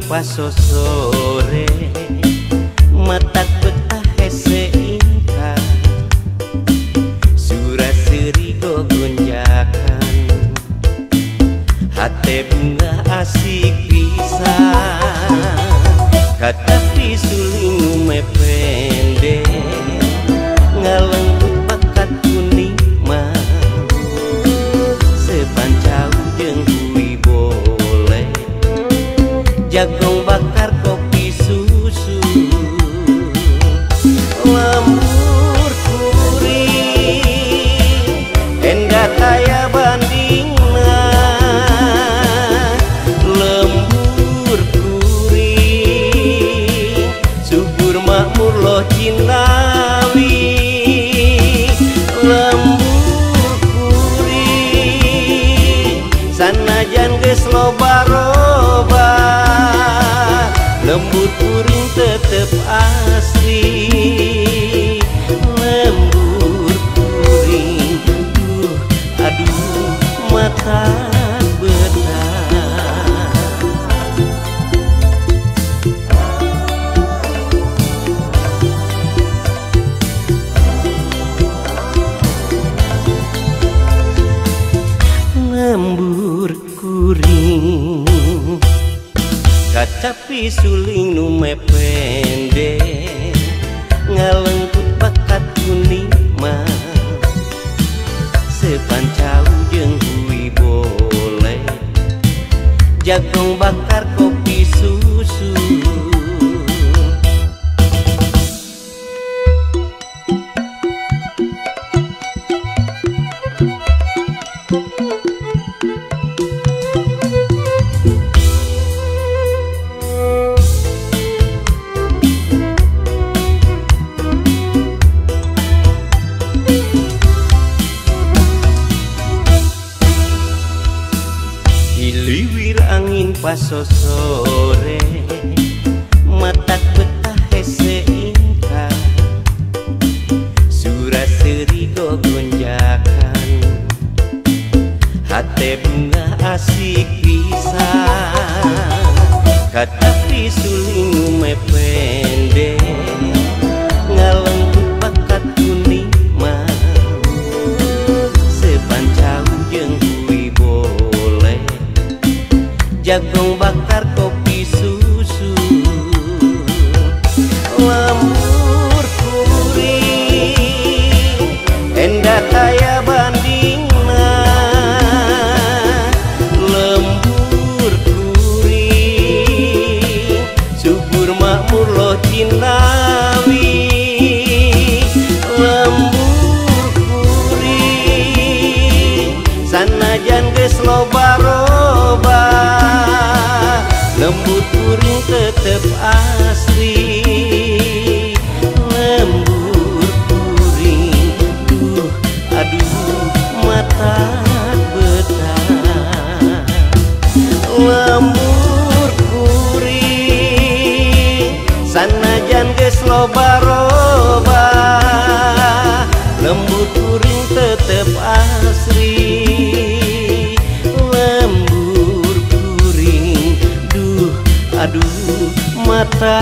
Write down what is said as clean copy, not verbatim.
pasosore mata betah hese ingka surah serigo gonjakan hate bunga asik pisan kata pisuling mepende ngalengkut bakat kuning mah sepancau jeung kui boleh jagong bakar kopi susu lembur kuring endah kaya bandingna lembur kuring subur makmur loh Cinawi lembur kuring sanajan geus loba-loba lembur kuring tetep asli lembur kuring aduh mata betah lembur kuring kaca pisuling nu mepende ngalengkut bakat kuning mah sepancau jeung kui boleh jagong bakar kopi susu liwir angin pasosore matak betah hese ingka surah serigo gonjakan hate bunga asik pisan kata pisuling mepende ngalengkut bakat kuning mah sepancau jeung kui boleh jagong bakar kopi susu lembur kuring endah kaya bandingna lembur kuring subur makmur loh Cinawi lembur kuring sanajan geus loba-loba lembur kuring tetep asli lembur kuring aduh mata betah lembur kuring sanajan geus loba-loba lembur kuring tetep asli lembur kuring aduh mata